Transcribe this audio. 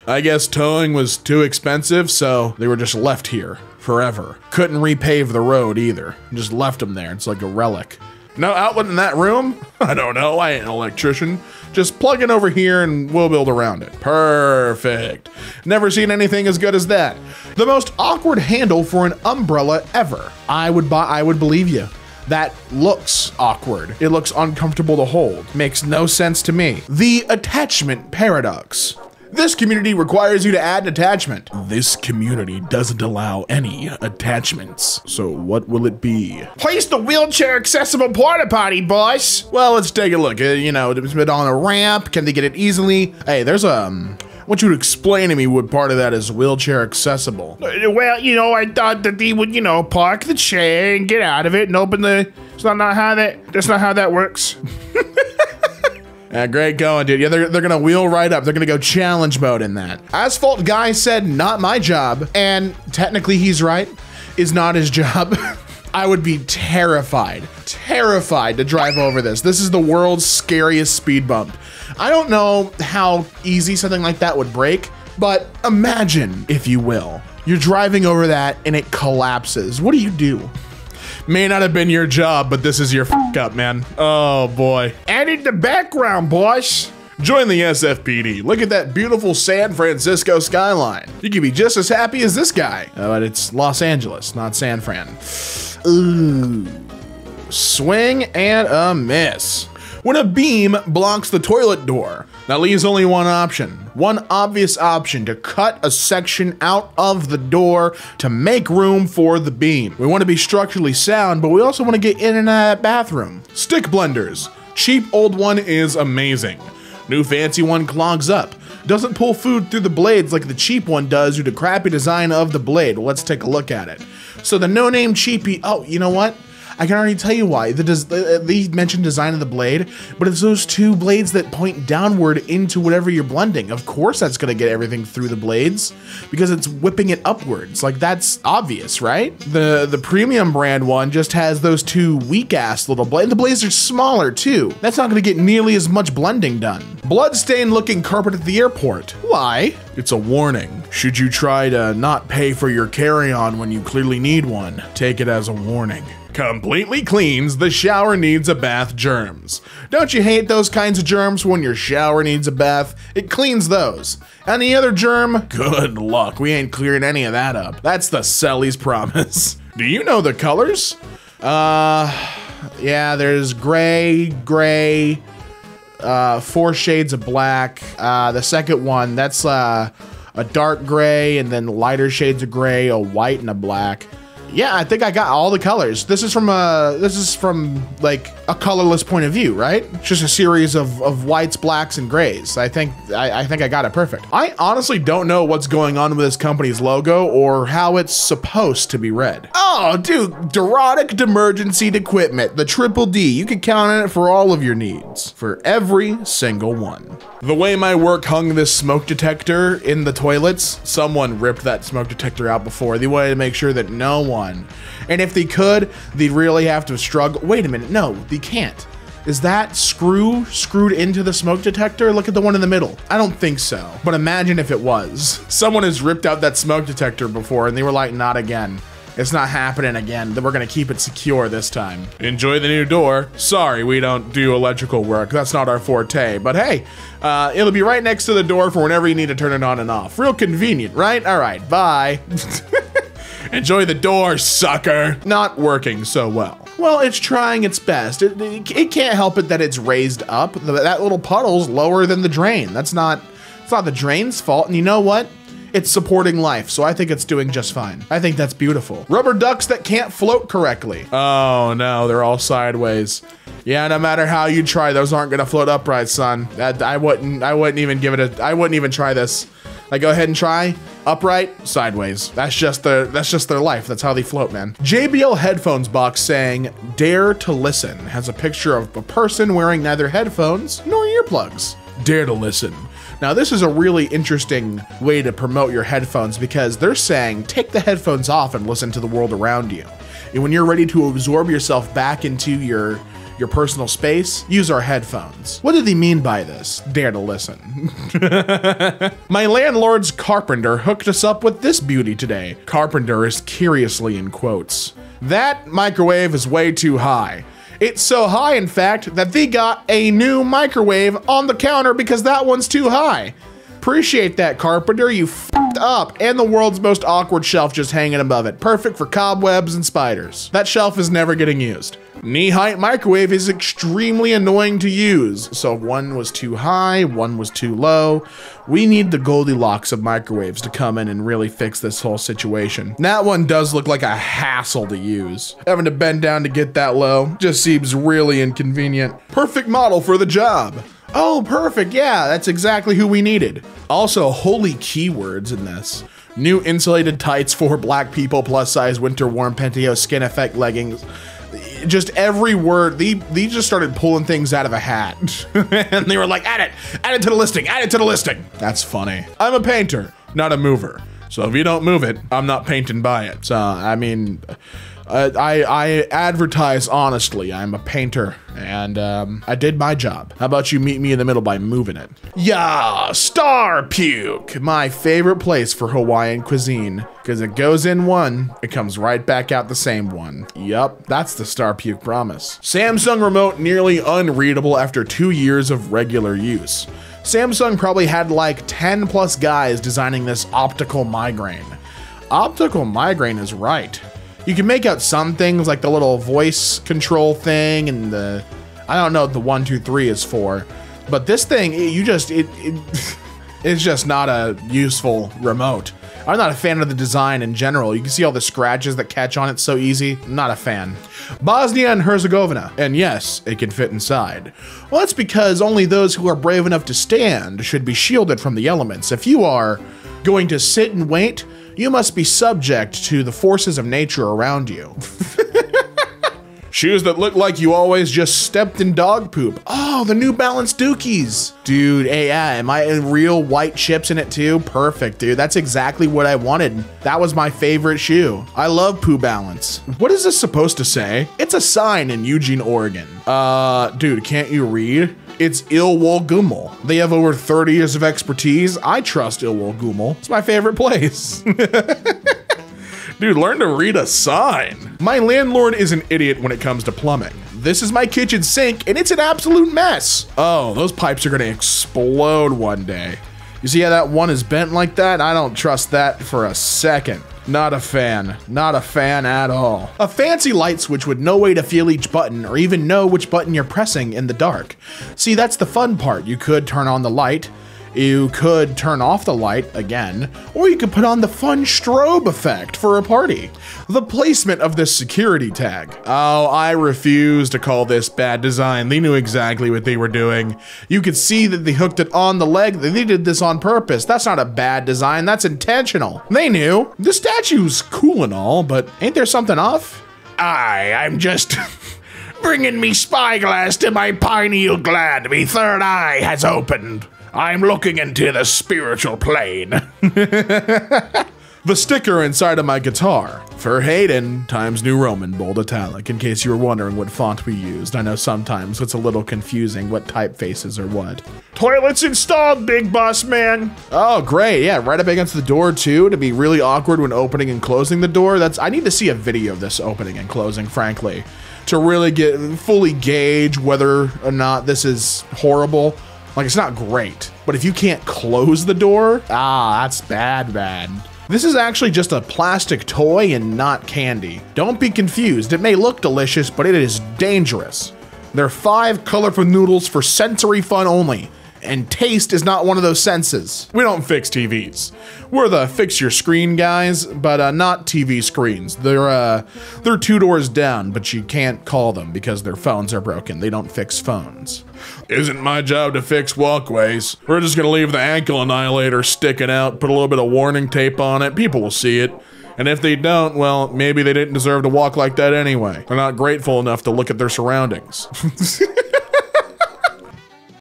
I guess towing was too expensive, so they were just left here forever. Couldn't repave the road either. Just left them there. It's like a relic. No outlet in that room? I don't know. I ain't an electrician. Just plug it over here and we'll build around it. Perfect. Never seen anything as good as that. The most awkward handle for an umbrella ever. I would believe you. That looks awkward. It looks uncomfortable to hold. Makes no sense to me. The attachment paradox. This community requires you to add an attachment. This community doesn't allow any attachments. So what will it be? Place the wheelchair accessible porta potty, boss. Well, let's take a look. You know, is it on a ramp? Can they get it easily? Hey, there's I want you to explain to me what part of that is wheelchair accessible. Well, you know, I thought that they would, you know, park the chair and get out of it and open the. That's not how that works. Great going, dude. Yeah, they're gonna wheel right up. They're gonna go challenge mode in that. Asphalt guy said, not my job. And technically he's right, is not his job. I would be terrified to drive over this. This is the world's scariest speed bump. I don't know how easy something like that would break, but imagine, if you will, you're driving over that and it collapses. What do you do? May not have been your job, but this is your f up, man. Oh boy. Added the background, boss. Join the SFPD. Look at that beautiful San Francisco skyline. You could be just as happy as this guy. But it's Los Angeles, not San Fran. Ooh. Swing and a miss. When a beam blocks the toilet door, that leaves only one option. One obvious option: to cut a section out of the door to make room for the beam. We want to be structurally sound, but we also want to get in and out of that bathroom. Stick blenders. Cheap old one is amazing. New fancy one clogs up. Doesn't pull food through the blades like the cheap one does due to crappy design of the blade. Let's take a look at it. So the no-name cheapie, oh, you know what? I can already tell you why. They mentioned design of the blade, but it's those two blades that point downward into whatever you're blending. Of course that's gonna get everything through the blades because it's whipping it upwards. Like, that's obvious, right? The premium brand one just has those two weak ass little blades. The blades are smaller too. That's not gonna get nearly as much blending done. Bloodstained looking carpet at the airport. Why? It's a warning. Should you try to not pay for your carry-on when you clearly need one, take it as a warning. Completely cleans the shower needs a bath germs. Don't you hate those kinds of germs when your shower needs a bath? It cleans those. Any other germ? Good luck, we ain't clearing any of that up. That's the Selly's promise. Do you know the colors? Yeah, there's gray, 4 shades of black. The second one, that's a dark gray, and then lighter shades of gray, a white and a black. Yeah, I think I got all the colors. This is from like a colorless point of view, right? It's just a series of whites, blacks, and grays. I think I got it perfect. I honestly don't know what's going on with this company's logo or how it's supposed to be read. Oh, dude, Dorodic Demergency Equipment, the Triple D. You can count on it for all of your needs, for every single one. The way my work hung this smoke detector in the toilets, someone ripped that smoke detector out before. They wanted to make sure that no one, and if they could, they'd really have to struggle. Wait a minute, no, they can't. Is that screwed into the smoke detector? Look at the one in the middle. I don't think so, but imagine if it was. Someone has ripped out that smoke detector before and they were like, not again. It's not happening again. We're gonna keep it secure this time. Enjoy the new door. Sorry, we don't do electrical work. That's not our forte, but hey, it'll be right next to the door for whenever you need to turn it on and off. Real convenient, right? All right, bye. Enjoy the door, sucker. Not working so well. Well, it's trying its best. It can't help it that it's raised up. That little puddle's lower than the drain. It's not the drain's fault, and you know what? It's supporting life, so I think it's doing just fine. I think that's beautiful. Rubber ducks that can't float correctly. Oh no, they're all sideways. Yeah, no matter how you try, those aren't gonna float upright, son. I wouldn't even give it I wouldn't even try this. Like, go ahead and try. Upright, sideways. That's just their life. That's how they float, man. JBL headphones box saying, "Dare to listen," has a picture of a person wearing neither headphones nor earplugs. Dare to listen. Now, this is a really interesting way to promote your headphones because they're saying, take the headphones off and listen to the world around you. And when you're ready to absorb yourself back into your your personal space, use our headphones. What did he mean by this? Dare to listen. My landlord's carpenter hooked us up with this beauty today. Carpenter is curiously in quotes. That microwave is way too high. It's so high, in fact, that they got a new microwave on the counter because that one's too high. Appreciate that, carpenter. You f***ed up. And the world's most awkward shelf just hanging above it. Perfect for cobwebs and spiders. That shelf is never getting used. Knee-height microwave is extremely annoying to use. So one was too high, one was too low. We need the Goldilocks of microwaves to come in and really fix this whole situation. That one does look like a hassle to use. Having to bend down to get that low just seems really inconvenient. Perfect model for the job. Oh, perfect. Yeah, that's exactly who we needed. Also, holy keywords in this. New insulated tights for black people, plus size winter warm pantyhose, skin effect leggings. Just every word, they just started pulling things out of a hat. And they were like, add it to the listing, add it to the listing. That's funny. I'm a painter, not a mover. So if you don't move it, I'm not painting by it. So, I mean, I advertise honestly. I'm a painter and I did my job. How about you meet me in the middle by moving it? Yeah, Star Puke. My favorite place for Hawaiian cuisine. Because it goes in one, it comes right back out the same one. Yup, that's the Star Puke promise. Samsung remote nearly unreadable after 2 years of regular use. Samsung probably had like 10 plus guys designing this optical migraine. Optical migraine is right. You can make out some things like the little voice control thing and the, I don't know what the 1, 2, 3 is for, but this thing, it's just not a useful remote. I'm not a fan of the design in general. You can see all the scratches that catch on it so easy. I'm not a fan. Bosnia and Herzegovina, and yes, it can fit inside. Well, that's because only those who are brave enough to stand should be shielded from the elements. If you are going to sit and wait, you must be subject to the forces of nature around you. Shoes that look like you always just stepped in dog poop. Oh, the New Balance Dookies. Dude, hey, yeah, am I in real white chips in it too? Perfect, dude. That's exactly what I wanted. That was my favorite shoe. I love Poo Balance. What is this supposed to say? It's a sign in Eugene, Oregon. Dude, can't you read? It's Ilwol Gummel. They have over 30 years of expertise. I trust Ilwol Gummel. It's my favorite place. Dude, learn to read a sign. My landlord is an idiot when it comes to plumbing. This is my kitchen sink and it's an absolute mess. Oh, those pipes are gonna explode one day. You see how that one is bent like that? I don't trust that for a second. Not a fan. Not a fan at all. A fancy light switch with no way to feel each button or even know which button you're pressing in the dark. See, that's the fun part. You could turn on the light, you could turn off the light again, or you could put on the fun strobe effect for a party. The placement of this security tag. Oh, I refuse to call this bad design. They knew exactly what they were doing. You could see that they hooked it on the leg. They did this on purpose. That's not a bad design, that's intentional. They knew. The statue's cool and all, but ain't there something off? I'm just bringing me spyglass to my pineal gland. Me third eye has opened. I'm looking into the spiritual plane. The sticker inside of my guitar. For Hayden, Times New Roman, bold italic, in case you were wondering what font we used. I know sometimes it's a little confusing what typefaces are what. Toilets installed, big boss man. Oh, great. Yeah, right up against the door too, to be really awkward when opening and closing the door. I need to see a video of this opening and closing, frankly, to really fully gauge whether or not this is horrible. Like, it's not great, but if you can't close the door, that's bad. This is actually just a plastic toy and not candy. Don't be confused. It may look delicious, but it is dangerous. There are 5 colorful noodles for sensory fun only, and taste is not one of those senses. We don't fix TVs. We're the fix your screen guys, but not TV screens. They're 2 doors down, but you can't call them because their phones are broken. They don't fix phones. Isn't my job to fix walkways. We're just gonna leave the ankle annihilator sticking out, put a little bit of warning tape on it. People will see it. And if they don't, well, maybe they didn't deserve to walk like that anyway. They're not grateful enough to look at their surroundings.